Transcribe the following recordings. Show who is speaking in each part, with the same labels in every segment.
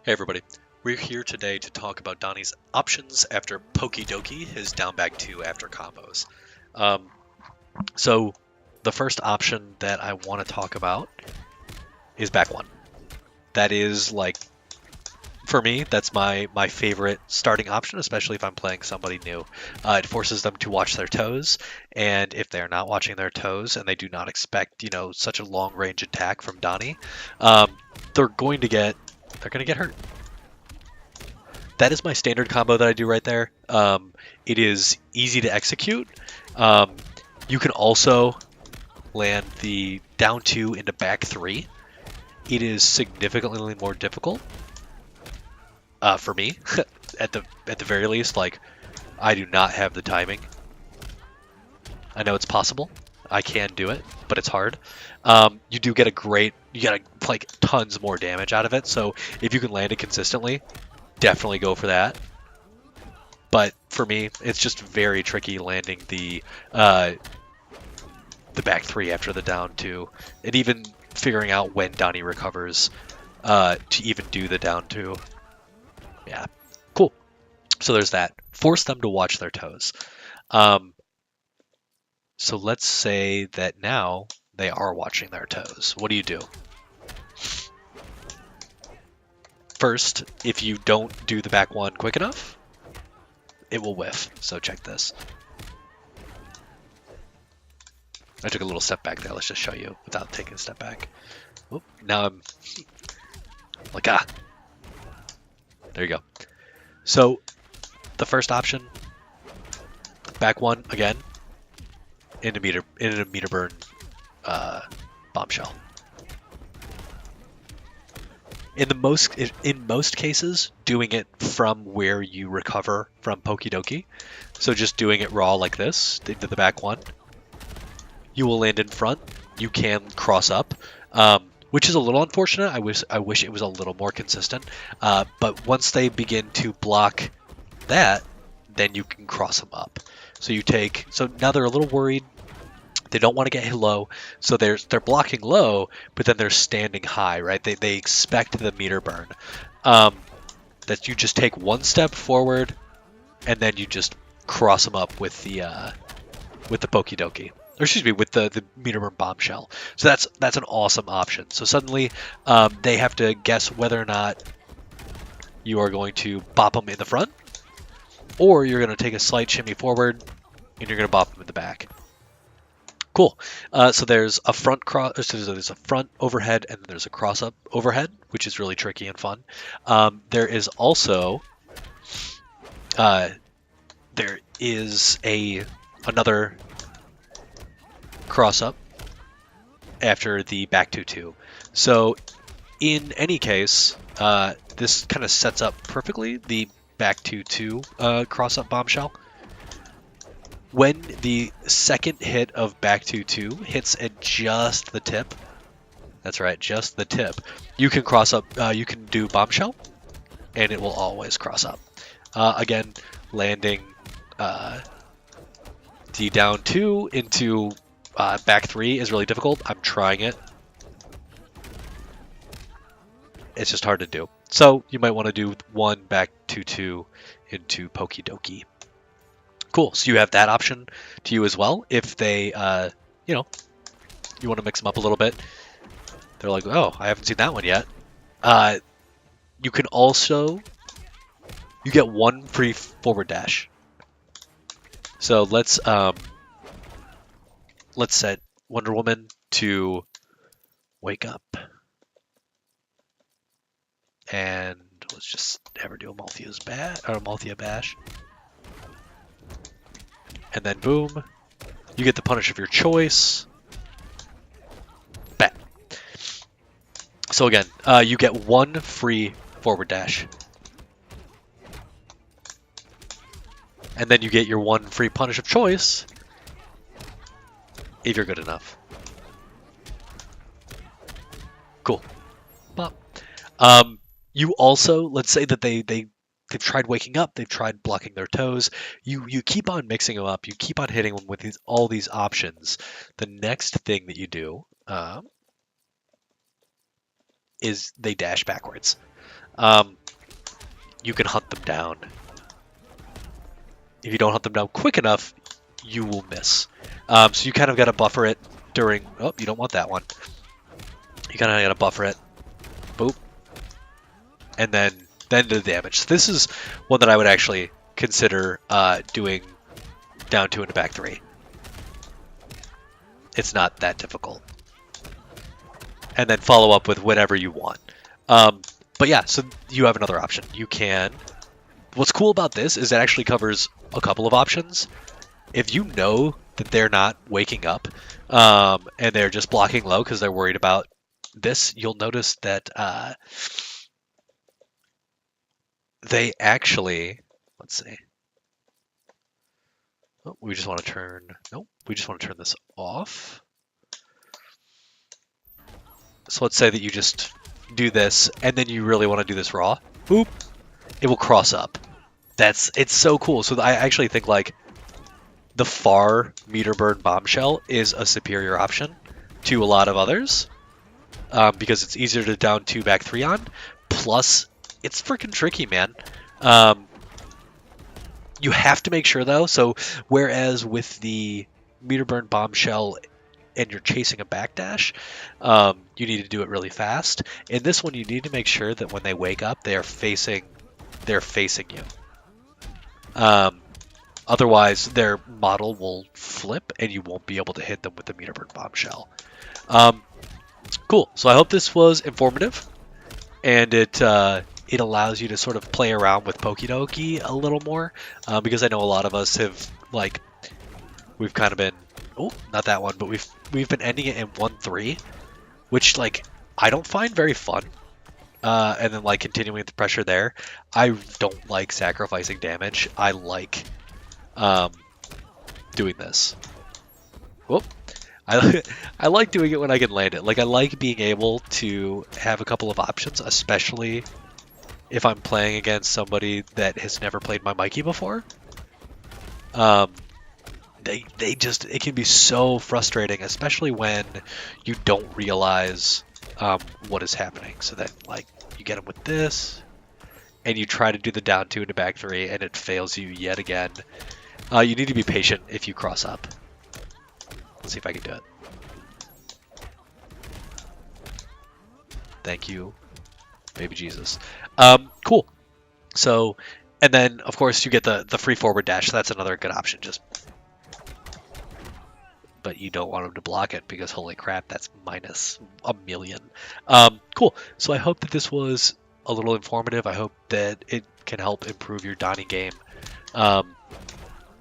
Speaker 1: Hey everybody, we're here today to talk about Donnie's options after Pokey Doki, his down back 2 after combos. Um, so the first option that I want to talk about is back 1. That is like, for me, that's my favorite starting option, especially if I'm playing somebody new. It forces them to watch their toes, and if they're not watching their toes and they do not expect, such a long range attack from Donnie, um, they're going to get hurt. That is my standard combo that I do right there. It is easy to execute. Um, you can also land the down 2 into back 3. It is significantly more difficult for me, at the very least. Like, I do not have the timing. I know it's possible. I can do it, but it's hard. You do get you get like tons more damage out of it. So if you can land it consistently, definitely go for that. But for me, it's just very tricky landing the back 3 after the down 2, and even figuring out when Donnie recovers to even do the down 2. Yeah, cool. So there's that. Force them to watch their toes. So let's say that now they are watching their toes. What do? First, if you don't do the back 1 quick enough, it will whiff. So check this. I took a little step back there. Let's just show you without taking a step back. Oop, now I'm like, there you go. So the first option, back 1 again, in a meter burn bombshell. In most cases, doing it from where you recover from Pokidoki. So just doing it raw like this, into the back 1. You will land in front. You can cross up, which is a little unfortunate. I wish it was a little more consistent. But once they begin to block that, then you can cross them up. So now they're a little worried. They don't want to get hit low, so they're blocking low, but then they're standing high, right? They expect the meter burn. That you just take one step forward, and then you just cross them up with the Pokidoki. Or excuse me, with the meter burn bombshell. So that's an awesome option. So suddenly they have to guess whether or not you are going to bop them in the front, or you're going to take a slight shimmy forward, and you're going to bop them in the back. Cool. So there's a front there's a front overhead, and then there's a cross up overhead, which is really tricky and fun. There is also another cross up after the back 2-2. So in any case, this kind of sets up perfectly the back 2-2 cross up bombshell. When the second hit of back 2-2 hits at just the tip, that's right, just the tip, you can cross up, you can do bombshell, and it will always cross up. Again, landing the down 2 into back 3 is really difficult. I'm trying it. It's just hard to do. So you might want to do 1 back 2-2 into Pokidoki. Cool. So you have that option to you as well. If they, you want to mix them up a little bit. They're like, oh, I haven't seen that one yet. You can also, you get 1 free forward dash. So let's set Wonder Woman to wake up. And let's just have her do a Malthea bash. And then boom, you get the punish of your choice. Bet. So again, you get 1 free forward dash. And then you get your 1 free punish of choice if you're good enough. Cool. Pop. You also, let's say that they've tried waking up, they've tried blocking their toes. You keep on mixing them up. You keep on hitting them with all these options. The next thing that you do is they dash backwards. you can hunt them down. If you don't hunt them down quick enough, you will miss. So you kind of got to buffer it during... Oh, you don't want that one. You kind of got to buffer it. Boop. And then the damage. So this is one that I would actually consider doing down 2 into back 3. It's not that difficult. And then follow up with whatever you want. But yeah, so you have another option. You can... What's cool about this is it actually covers a couple of options. If you know that they're not waking up and they're just blocking low because they're worried about this, you'll notice that they actually... Let's see. Oh, we just want to turn... Nope, we just want to turn this off. So let's say that you just do this, and then you really want to do this raw. Boop. It will cross up. It's so cool. So I actually think like the far meter burn bombshell is a superior option to a lot of others because it's easier to down 2 back 3 on. Plus, it's freaking tricky, man. You have to make sure though. So whereas with the meter burn bombshell and you're chasing a backdash, you need to do it really fast. In this one, you need to make sure that when they wake up, they're facing you. Otherwise, their model will flip and you won't be able to hit them with the meter burn bombshell. Cool. So I hope this was informative, and it allows you to sort of play around with Pokidoki a little more, because I know a lot of us have we've kind of been not that one, but we've been ending it in 1-3, which like I don't find very fun. And then like continuing with the pressure there. I don't like sacrificing damage. I like doing this. Whoop. I like doing it when I can land it. Like I like being able to have a couple of options, especially if I'm playing against somebody that has never played my Mikey before. It can be so frustrating, especially when you don't realize what is happening. So that like you get them with this, and you try to do the down 2 into back 3, and it fails you yet again. You need to be patient if you cross up. Let's see if I can do it. Thank you, baby Jesus. Cool. So, and then of course you get the free forward dash. So that's another good option. But you don't want them to block it because holy crap, that's minus a million. Cool. So I hope that this was a little informative. I hope that it can help improve your Donnie game.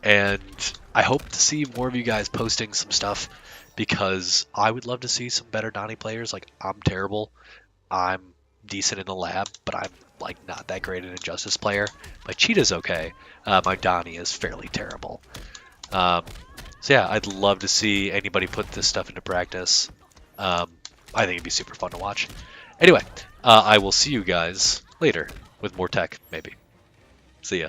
Speaker 1: And I hope to see more of you guys posting some stuff because I would love to see some better Donnie players. Like I'm terrible. I'm decent in the lab, but I'm like not that great an Injustice player. My Cheetah's okay. My Donnie is fairly terrible. So yeah, I'd love to see anybody put this stuff into practice. I think it'd be super fun to watch. Anyway, I will see you guys later with more tech, maybe. See ya.